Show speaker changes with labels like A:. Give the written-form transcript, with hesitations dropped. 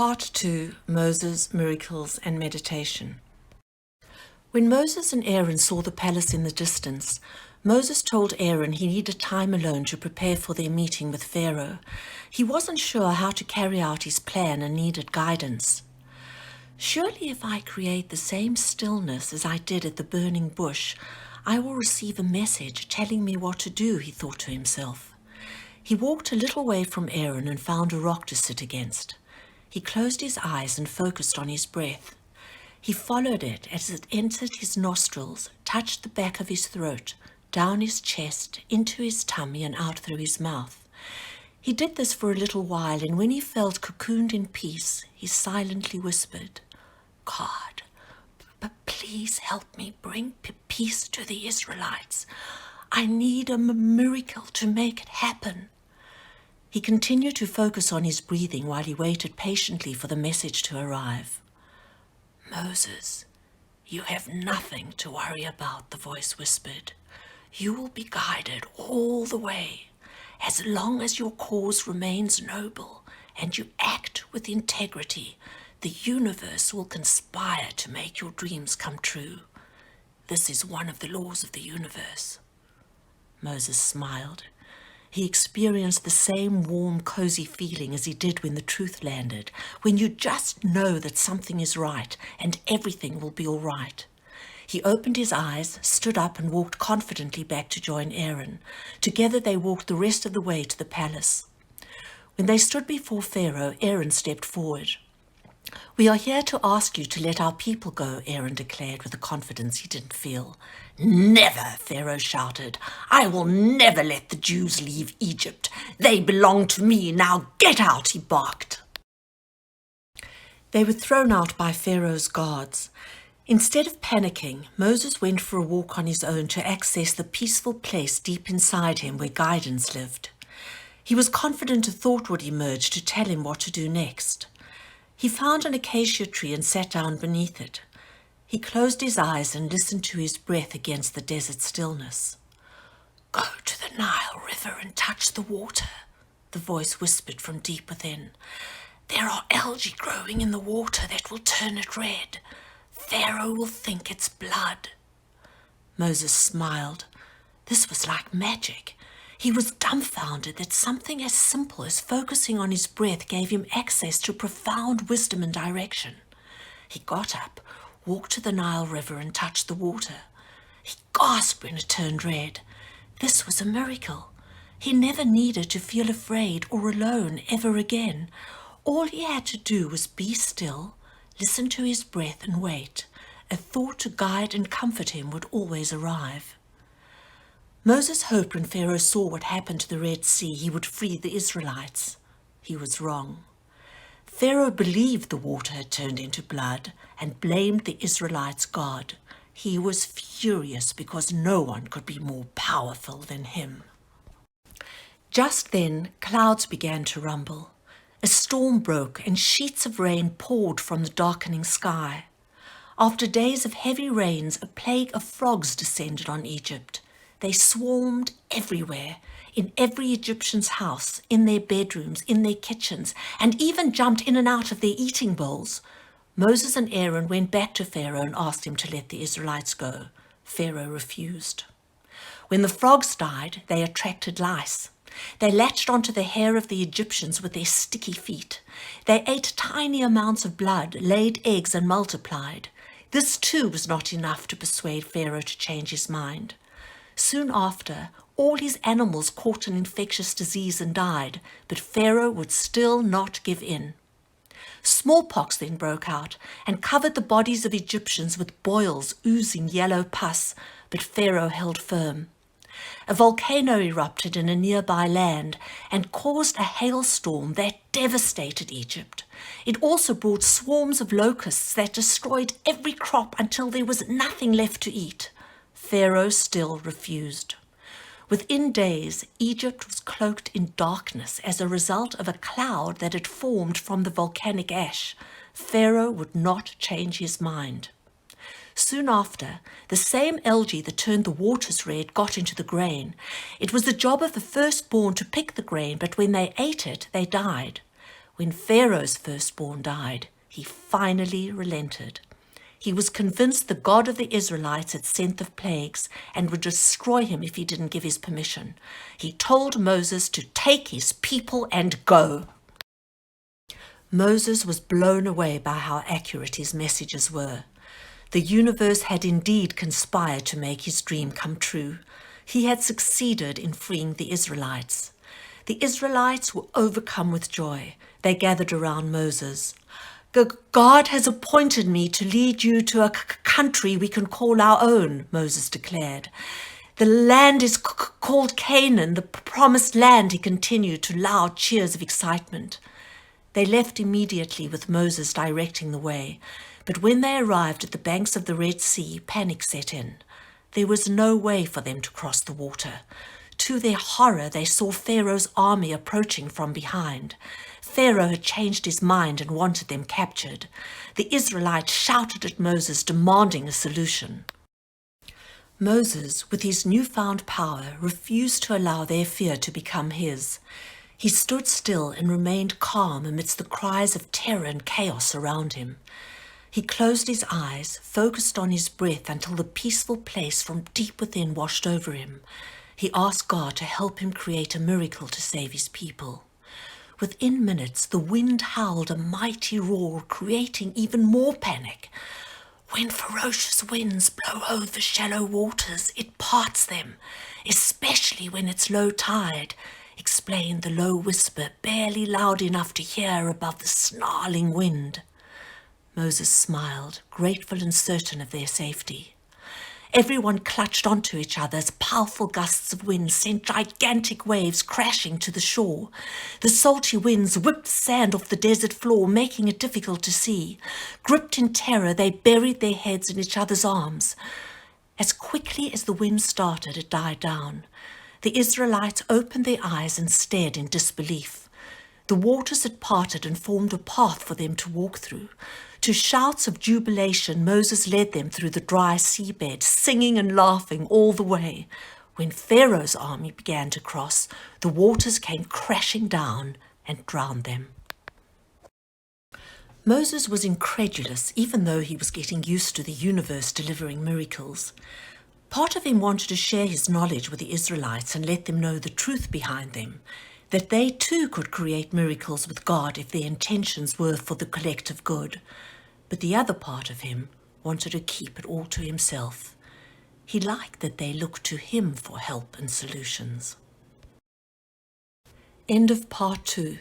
A: Part 2, Moses, Miracles and Meditation. When Moses and Aaron saw the palace in the distance, Moses told Aaron he needed time alone to prepare for their meeting with Pharaoh. He wasn't sure how to carry out his plan and needed guidance. Surely if I create the same stillness as I did at the burning bush, I will receive a message telling me what to do, he thought to himself. He walked a little way from Aaron and found a rock to sit against. He closed his eyes and focused on his breath. He followed it as it entered his nostrils, touched the back of his throat, down his chest, into his tummy and out through his mouth. He did this for a little while, and when he felt cocooned in peace, he silently whispered, "God, but please help me bring peace to the Israelites. I need a miracle to make it happen." He continued to focus on his breathing while he waited patiently for the message to arrive. "Moses, you have nothing to worry about," the voice whispered. "You will be guided all the way. As long as your cause remains noble and you act with integrity, the universe will conspire to make your dreams come true. This is one of the laws of the universe." Moses smiled. He experienced the same warm, cozy feeling as he did when the truth landed, when you just know that something is right and everything will be all right. He opened his eyes, stood up and walked confidently back to join Aaron. Together they walked the rest of the way to the palace. When they stood before Pharaoh, Aaron stepped forward. "We are here to ask you to let our people go," Aaron declared with a confidence he didn't feel. "Never," Pharaoh shouted. "I will never let the Jews leave Egypt. They belong to me. Now get out," he barked. They were thrown out by Pharaoh's guards. Instead of panicking, Moses went for a walk on his own to access the peaceful place deep inside him where guidance lived. He was confident a thought would emerge to tell him what to do next. He found an acacia tree and sat down beneath it. He closed his eyes and listened to his breath against the desert stillness. "Go to the Nile River and touch the water," the voice whispered from deep within. "There are algae growing in the water that will turn it red. Pharaoh will think it's blood." Moses smiled. This was like magic. He was dumbfounded that something as simple as focusing on his breath gave him access to profound wisdom and direction. He got up, walked to the Nile River and touched the water. He gasped when it turned red. This was a miracle. He never needed to feel afraid or alone ever again. All he had to do was be still, listen to his breath and wait. A thought to guide and comfort him would always arrive. Moses hoped when Pharaoh saw what happened to the Red Sea, he would free the Israelites. He was wrong. Pharaoh believed the water had turned into blood and blamed the Israelites' God. He was furious because no one could be more powerful than him. Just then, clouds began to rumble. A storm broke and sheets of rain poured from the darkening sky. After days of heavy rains, a plague of frogs descended on Egypt. They swarmed everywhere, in every Egyptian's house, in their bedrooms, in their kitchens, and even jumped in and out of their eating bowls. Moses and Aaron went back to Pharaoh and asked him to let the Israelites go. Pharaoh refused. When the frogs died, they attracted lice. They latched onto the hair of the Egyptians with their sticky feet. They ate tiny amounts of blood, laid eggs, and multiplied. This too was not enough to persuade Pharaoh to change his mind. Soon after, all his animals caught an infectious disease and died, but Pharaoh would still not give in. Smallpox then broke out and covered the bodies of Egyptians with boils oozing yellow pus, but Pharaoh held firm. A volcano erupted in a nearby land and caused a hailstorm that devastated Egypt. It also brought swarms of locusts that destroyed every crop until there was nothing left to eat. Pharaoh still refused. Within days, Egypt was cloaked in darkness as a result of a cloud that had formed from the volcanic ash. Pharaoh would not change his mind. Soon after, the same algae that turned the waters red got into the grain. It was the job of the firstborn to pick the grain, but when they ate it, they died. When Pharaoh's firstborn died, he finally relented. He was convinced the God of the Israelites had sent the plagues and would destroy him if he didn't give his permission. He told Moses to take his people and go. Moses was blown away by how accurate his messages were. The universe had indeed conspired to make his dream come true. He had succeeded in freeing the Israelites. The Israelites were overcome with joy. They gathered around Moses. God has appointed me to lead you to a country we can call our own, Moses declared. The land is called Canaan, the promised land, he continued to loud cheers of excitement. They left immediately with Moses directing the way, but when they arrived at the banks of the Red Sea, panic set in. There was no way for them to cross the water. To their horror, they saw Pharaoh's army approaching from behind. Pharaoh had changed his mind and wanted them captured. The Israelites shouted at Moses, demanding a solution. Moses, with his newfound power, refused to allow their fear to become his. He stood still and remained calm amidst the cries of terror and chaos around him. He closed his eyes, focused on his breath until the peaceful place from deep within washed over him. He asked God to help him create a miracle to save his people. Within minutes, the wind howled a mighty roar, creating even more panic. When ferocious winds blow over shallow waters, it parts them, especially when it's low tide, explained the low whisper, barely loud enough to hear above the snarling wind. Moses smiled, grateful and certain of their safety. Everyone clutched onto each other as powerful gusts of wind sent gigantic waves crashing to the shore. The salty winds whipped sand off the desert floor, making it difficult to see. Gripped in terror, they buried their heads in each other's arms. As quickly as the wind started, it died down. The Israelites opened their eyes and stared in disbelief. The waters had parted and formed a path for them to walk through. To shouts of jubilation, Moses led them through the dry seabed, singing and laughing all the way. When Pharaoh's army began to cross, the waters came crashing down and drowned them. Moses was incredulous, even though he was getting used to the universe delivering miracles. Part of him wanted to share his knowledge with the Israelites and let them know the truth behind them, that they too could create miracles with God if their intentions were for the collective good. But the other part of him wanted to keep it all to himself. He liked that they looked to him for help and solutions. End of part 2.